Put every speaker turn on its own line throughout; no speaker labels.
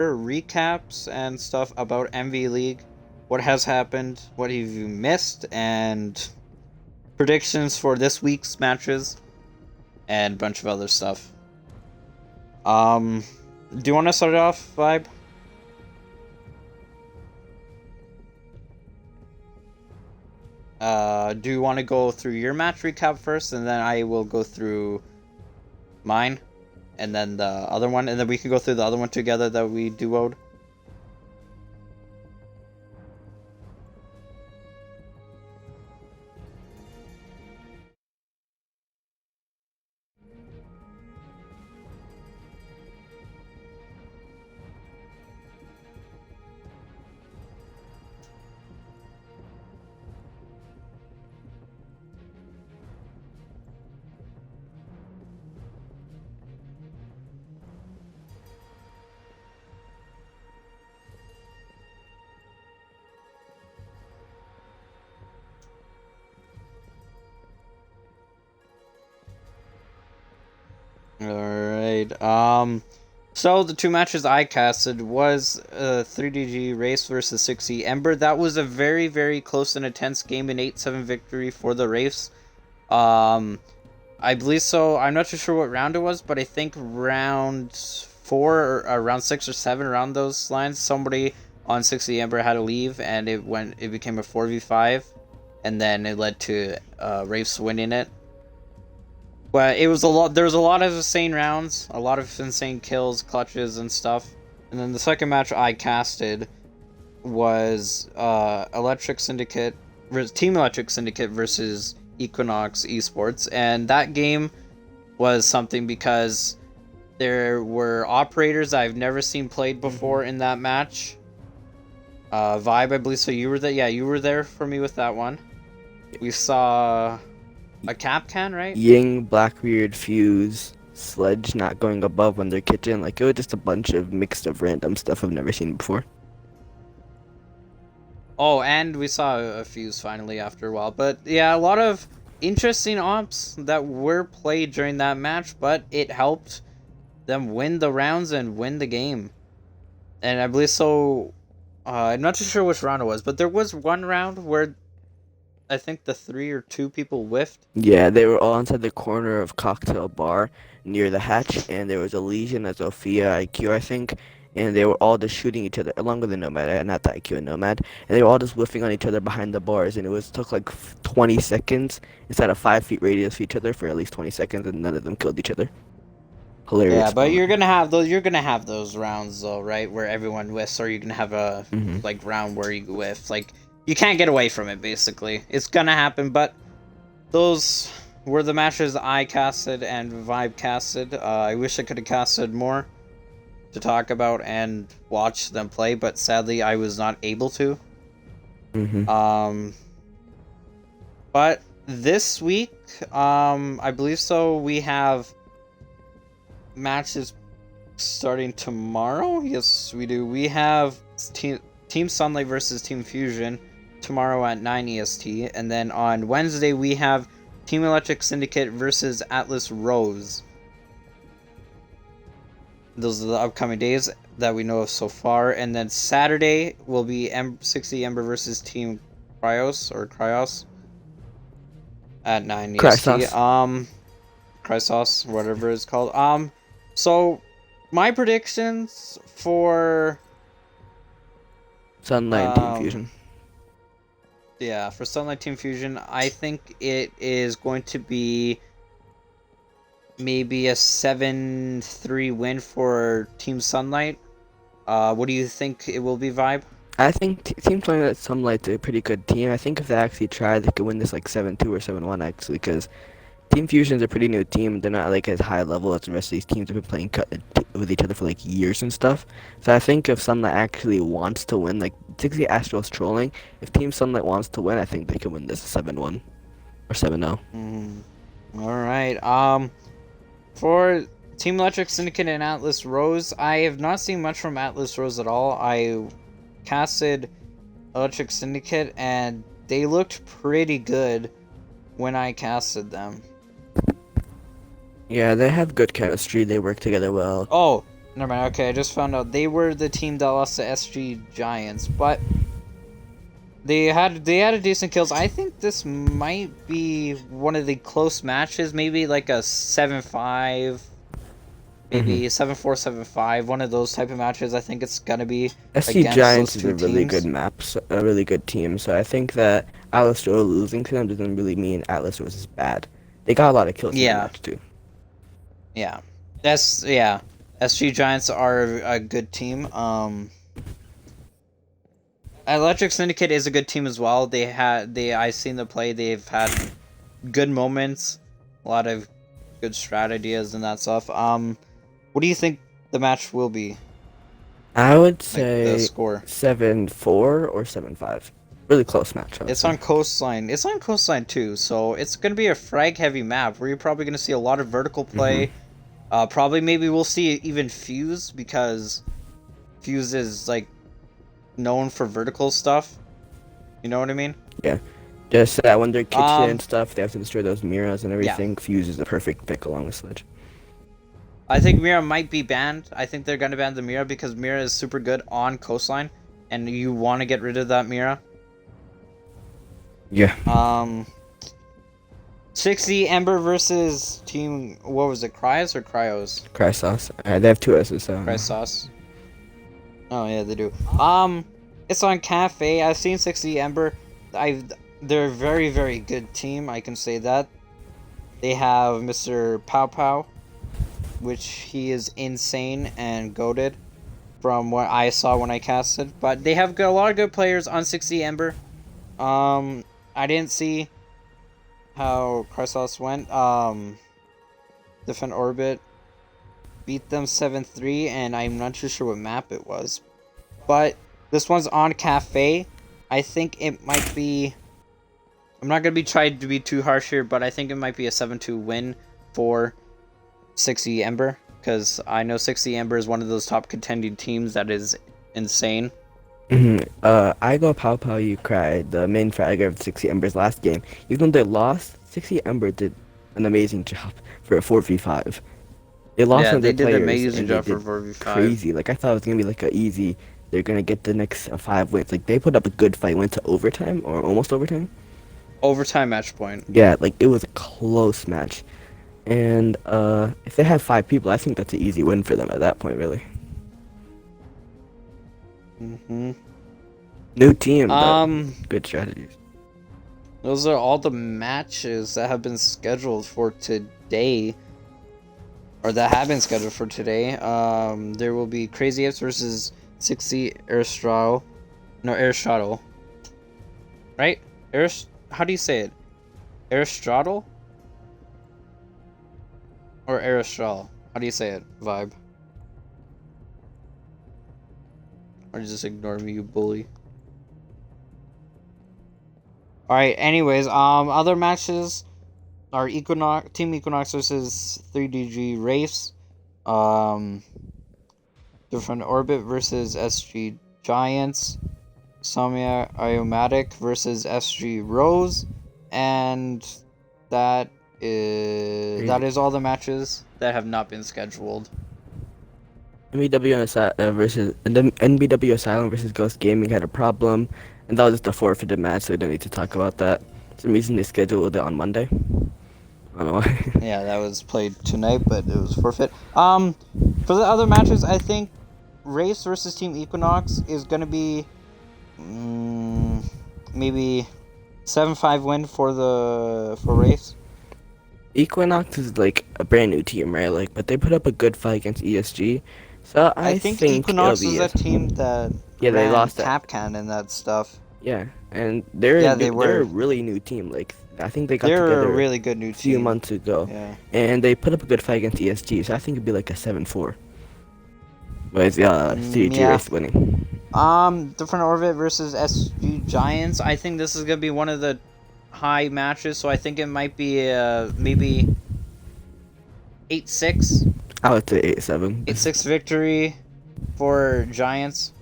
recaps and stuff about MV League, what has happened, what have you missed, and predictions for this week's matches, and a bunch of other stuff. Um, do you want to start it off, Vibe? Do you want to go through your match recap first, and then I will go through mine, and then the other one, and then we can go through the other one together that we duoed? Alright, so the two matches I casted was 3DG Race versus 6E Ember. That was a very, very close and intense game, an 8-7 victory for the Race. I believe so. I'm not too sure what round it was, but I think round 4 or round 6 or 7, around those lines, somebody on 6E Ember had to leave, and it became a 4v5, and then it led to Race winning it. But it was a lot. There was a lot of insane rounds, a lot of insane kills, clutches, and stuff. And then the second match I casted was Electric Syndicate, Team Electric Syndicate versus Equinox Esports, and that game was something because there were operators I've never seen played before in that match. Vibe, I believe so. You were there. Yeah, you were there for me with that one. We saw a Capcan, right?
Ying, Blackbeard, Fuse, Sledge not going above when they're kitchen. Like, it was just a bunch of mixed of random stuff I've never seen before.
Oh, and we saw a Fuse finally after a while. But yeah, a lot of interesting ops that were played during that match, but it helped them win the rounds and win the game. And I believe so. I'm not too sure which round it was, but there was one round where I think the 3 or 2 people whiffed.
Yeah, they were all inside the corner of Cocktail Bar near the hatch, and there was a Legion, a Zofia, IQ, I think, and they were all just shooting each other, along with the Nomad, not the IQ and Nomad, and they were all just whiffing on each other behind the bars, and took like 20 seconds inside a 5 feet radius of each other for at least 20 seconds, and none of them killed each other. Hilarious.
Yeah, but you're gonna have those. You're gonna have those rounds though, right? Where everyone whiffs, or you're gonna have a like round where you whiff. Like, you can't get away from it. Basically, it's gonna happen. But those were the matches I casted and Vibe casted. I wish I could have casted more to talk about and watch them play, but sadly I was not able to. But this week, I believe so. We have matches starting tomorrow. Yes, we do. We have Team Sunlight versus Team Fusion tomorrow at 9 EST, and then on Wednesday we have Team Electric Syndicate versus Atlas Rose. Those are the upcoming days that we know of so far, and then Saturday will be 60 Ember versus Team Cryos at 9 EST. Chrysos, whatever it's called. So my predictions for
Sunlight Team Fusion.
Yeah, for Sunlight Team Fusion, I think it is going to be maybe a 7-3 win for Team Sunlight. What do you think it will be, Vibe?
I think Team Sunlight's a pretty good team. I think if they actually try, they could win this like 7-2 or 7-1 actually, because Team Fusion's a pretty new team. They're not like as high level as the rest of these teams have been playing with each other for like years and stuff. So I think if Sunlight actually wants to win, like 60 Astral's trolling, if Team Sunlight wants to win, I think they can win this 7-1 or 7-0.
Alright, for Team Electric Syndicate and Atlas Rose, I have not seen much from Atlas Rose at all. I casted Electric Syndicate and they looked pretty good when I casted them.
Yeah, they have good chemistry. They work together well.
Oh, Never mind. Okay, I just found out they were the team that lost to SG Giants, but they had a decent kills. I think this might be one of the close matches. Maybe like a 7-5, maybe 7-4, 7-5. One of those type of matches. I think it's gonna be
SC
against those
Giants is
two
a really good
teams.
map, a really good team. So I think that Atlas Joe losing to them doesn't really mean Atlas was bad. They got a lot of kills in that
Yeah,
match too.
yeah. Yeah. SG Giants are a good team. Electric Syndicate is a good team as well. I've seen them play. They've had good moments, a lot of good strategies and that stuff. What do you think the match will be?
I would
Like the
say
score?
7-4 or 7-5. Really close match. I would
It's
say.
on Coastline. It's on Coastline too, so it's gonna be a frag heavy map where you're probably gonna see a lot of vertical play. Probably maybe we'll see even Fuse because Fuse is like known for vertical stuff. You know what I mean?
Yeah. Just that when they're kitchen
Um,
and stuff, they have to destroy those mirrors and
yeah.
everything. Fuse is the perfect pick along with Sledge.
I think Mira might be banned. I think they're gonna ban the Mira because Mira is super good on Coastline, and you want to get rid of that Mira.
Yeah.
60 Ember versus Team. What was it? Cryos or Cryos?
Cry sauce. They have two S's. So.
Crysauce. Oh yeah, they do. It's on Cafe. I've seen 60 Ember. They're a very very good team. I can say that. They have Mr. Pow Pow, which he is insane and goated from what I saw when I casted. But they have a lot of good players on 60 Ember. I didn't see how Crysauce went. Defend Orbit beat them 7-3, and I'm not too sure what map it was. But this one's on Cafe. I think it might be... I'm not going to be trying to be too harsh here, but I think it might be a 7-2 win for 60 Ember. Because I know 60 Ember is one of those top contending teams that is insane.
I go Pow Pow, you cry. The main fragger of 60 Ember's last game. Even though they lost, 60 Ember did an amazing job for a 4v5. They lost
Yeah,
one of
they
their
did an
players,
amazing
and
job
they
for
did
4v5.
crazy. Like I thought it was gonna be like a easy. They're gonna get the next 5 wins. Like they put up a good fight, went to overtime or almost overtime.
Overtime match point.
Yeah, like it was a close match, and if they have 5 people, I think that's an easy win for them at that point. Really,
Mm-hmm.
new team, but good strategies.
Those are all the matches that have been scheduled for today. Or that have been scheduled for today. There will be Crazy Apes versus 60 Aristotle. No, Aristotle. Right? How do you say it? Aristotle? Or Aristotle? How do you say it? Vibe. Or just ignore me, you bully. Alright, anyways, other matches are Team Equinox versus 3DG Race. Different Orbit versus SG Giants. Samia Iomatic versus SG Rose. And that is all the matches that have not been scheduled.
NBW Asylum versus Ghost Gaming had a problem, and that was just a forfeited match, so we don't need to talk about that. For some reason they scheduled it on Monday. I don't know why.
Yeah, that was played tonight, but it was forfeit. For the other matches, I think Race versus Team Equinox is gonna be maybe 7-5 win for Race.
Equinox is like a brand new team, right? Like, but they put up a good fight against ESG, so I
think
think
Equinox
it'll be
is a team that
Yeah, they
ran
lost that.
Capcan and that stuff.
Yeah, and they're
Yeah,
they're a really new team. Like I think they got
They're
together
a really good new
a few
team.
months ago,
Yeah.
and they put up a good fight against ESG. So I think it'd be like a 7-4. But it's 3G
yeah.
Race winning.
Different Orbit versus SG Giants. I think this is gonna be one of the high matches, so I think it might be maybe 8-6.
I would say 8-7.
8-6 victory for Giants.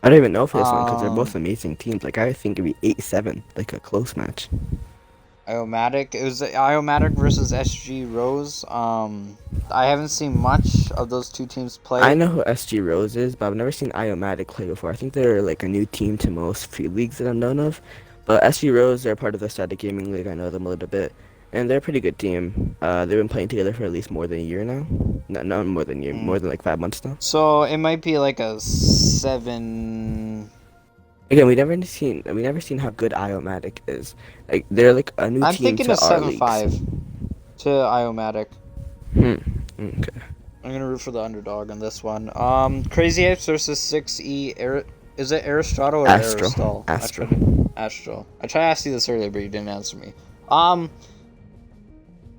I don't even know for this one because they're both amazing teams. Like I think it'd be 8-7, like a close match.
Iomatic. It was Iomatic versus SG Rose. I haven't seen much of those two teams play.
I know who SG Rose is, but I've never seen Iomatic play before. I think they're like a new team to most free leagues that I'm known of. But SG Rose, they're part of the Static Gaming League. I know them a little bit, and they're a pretty good team. They've been playing together for at least more than a year now. Not more than a year, more than like 5 months now.
So it might be like a 7.
Again, we never seen how good Iomatic is. Like they're like a new
I'm
team
thinking
to
a
our leagues.
7-5 to Iomatic.
Okay.
I'm gonna root for the underdog on this one. Crazy Apes versus 6E. Is it Aristotle or
Astro.
Aristotle? Astro. I tried to ask you this earlier, but you didn't answer me.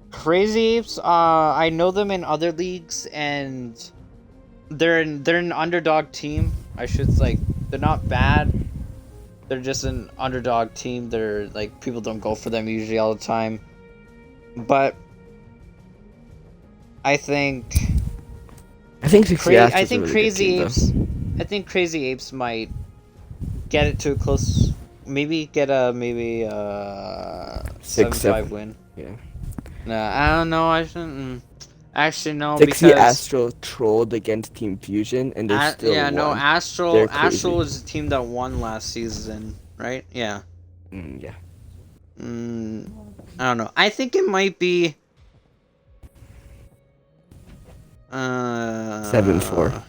Crazy Apes. I know them in other leagues, and they're an underdog team. They're not bad. They're just an underdog team. They're like people don't go for them usually all the time, but I think
60 Astros
I
are
think
really good
Crazy
team, though.
Apes. I think Crazy Apes might get it to a close. Maybe get a 7-5
7.
win.
Yeah.
Nah, I don't know. I shouldn't. Actually, no,
60
because
Astro trolled against Team Fusion, and they still won.
Astral
They're crazy.
was the team that won last season, right? Yeah.
Yeah.
I don't know. I think it might be
7-4.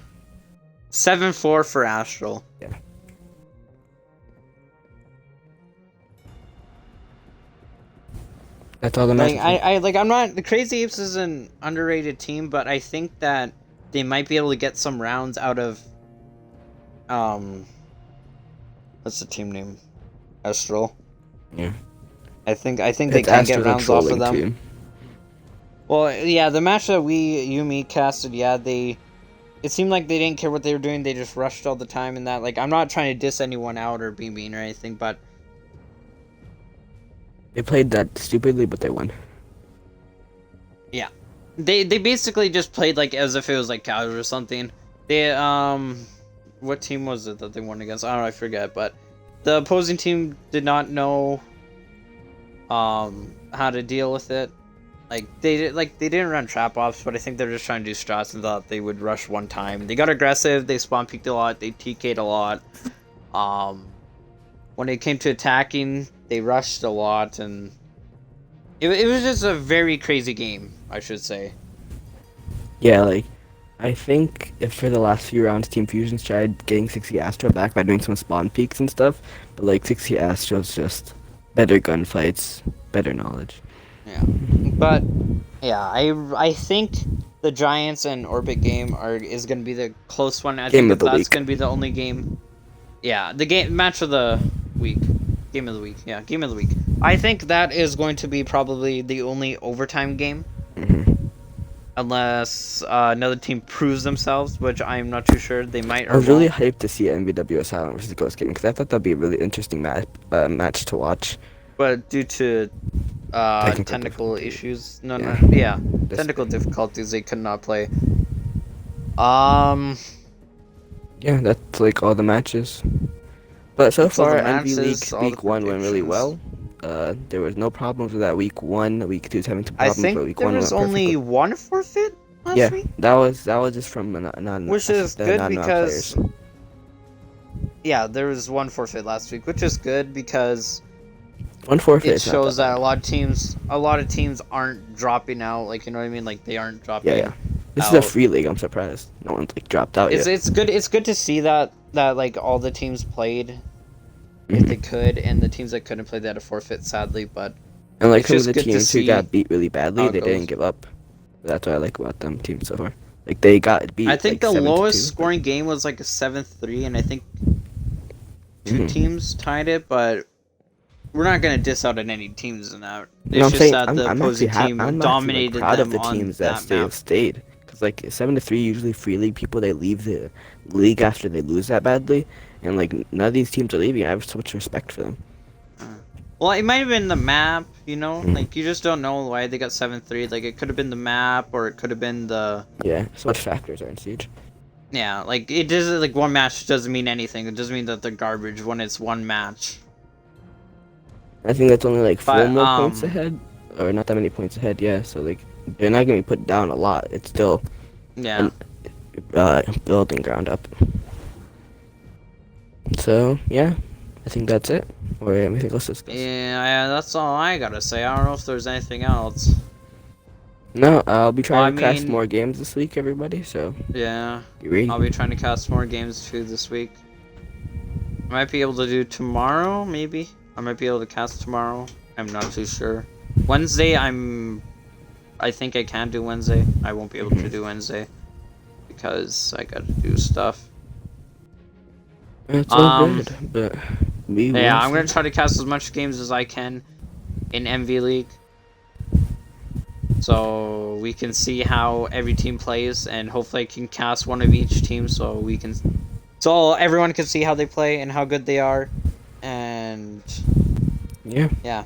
7-4 for Astral.
Yeah. That's all the matches.
I'm not. The Crazy Apes is an underrated team, but I think that they might be able to get some rounds out of. What's the team name? Astral.
Yeah.
I think they
It's
can get
Astra's a
rounds off of
trolling
them.
team.
Well, yeah, the match that me casted, yeah, it seemed like they didn't care what they were doing. They just rushed all the time, and that, like, I'm not trying to diss anyone out or be mean or anything, but
They played that stupidly, but they won.
yeah, they basically just played like as if it was like casual or something. They what team was it that they won against? I don't know, I forget, but the opposing team did not know how to deal with it. They didn't run trap ops, but I think they're just trying to do strats and thought they would rush one time. They got aggressive, they spawn peeked a lot, they TK'd a lot. When it came to attacking, they rushed a lot, and it was just a very crazy game, I should say.
Yeah, like, I think if for the last few rounds, Team Fusion's tried getting 60 Astro back by doing some spawn peaks and stuff, but like 60 Astro's just better gunfights, better knowledge.
Yeah, but yeah, I think the Giants and Orbit game is gonna be the close one. I
Game
think
of the
that's
week.
gonna be the only game. Yeah, the match of the week, game of the week. Yeah, game of the week. I think that is going to be probably the only overtime game, unless another team proves themselves, which I'm not too sure. They might. Or
I was really
won't.
hyped to see MVW Asylum versus Ghost Gaming because I thought that'd be a really interesting match to watch.
But due to technical
difficulty.
issues,
Yeah.
technical difficulties, they could not play.
Yeah, that's like all the matches. But so
That's all
far,
the
MV
matches, all
League
the
Week 1 went really well.
predictions.
There was no problems with that Week 1. Week 2's having some
I
problems, but
think
Week
there
1
was
went
only
perfectly.
one forfeit last
Yeah,
week,
that was just from
which is
the
good
non-NOW
because
players.
yeah, there was one forfeit last week, which is good because
One forfeit
it
is not
shows that
bad.
a lot of teams aren't dropping out. Like, you know what I mean? Like, they aren't dropping.
Yeah. This is a
out.
free league. I'm surprised no one's like dropped out yet.
It's good. It's good to see that like all the teams played if they could, and the teams that couldn't play they had a forfeit, sadly. But
And like
it's
some of
just
the
good to
teams who
see
got beat really badly,
how it
they
goes.
didn't give up. That's what I like about them teams so far. Like they got beat.
I think
like,
the
7-2,
lowest
but-
scoring game was like a 7-3, and I think two teams tied it. But we're not gonna diss out on any teams in that. It's
No, I'm
just
saying
that the
I'm
opposing
actually
team
I'm
dominated
actually, like, proud
them
of the
on
teams
that
that
map.
stayed. Because like 7-3, usually free league people they leave the league after they lose that badly, and like none of these teams are leaving. I have so much respect for them.
Well, it might have been the map, you know? Like, you just don't know why they got 7-3. Like, it could have been the map, or it could have been the...
Yeah, so much factors are in Siege.
Yeah, like, it doesn't... Like, one match doesn't mean anything. It doesn't mean that they're garbage when it's one match.
I think that's only like four
But
more points ahead, or not that many points ahead. Yeah, so like they're not gonna be put down a lot. It's still
yeah.
building ground up. So yeah, I think that's it. Or anything else to discuss?
Yeah, that's all I gotta say. I don't know if there's anything else.
No, I'll be
Well, I
trying to cast
mean,
more games this week, everybody. So
yeah,
get ready.
I'll be trying to cast more games too this week. I might be able to do tomorrow, maybe. I might be able to cast tomorrow. I'm not too sure. Wednesday, I think I can do Wednesday. I won't be able to do Wednesday because I gotta do stuff.
It's all good, but we will
Yeah, I'm
see.
gonna try to cast as much games as I can in MV League, so we can see how every team plays, and hopefully I can cast one of each team so everyone can see how they play and how good they are, and
Yeah,
yeah.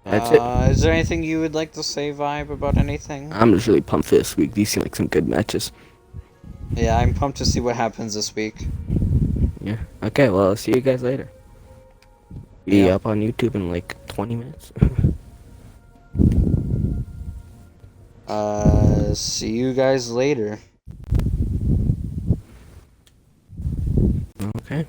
that's it.
Is there anything you would like to say, Vibe, about anything?
I'm just really pumped for this week. These seem like some good matches.
Yeah, I'm pumped to see what happens this week.
Yeah. Okay, well, I'll see you guys later. Be
Yep.
up on YouTube in like 20 minutes.
See you guys later.
Okay.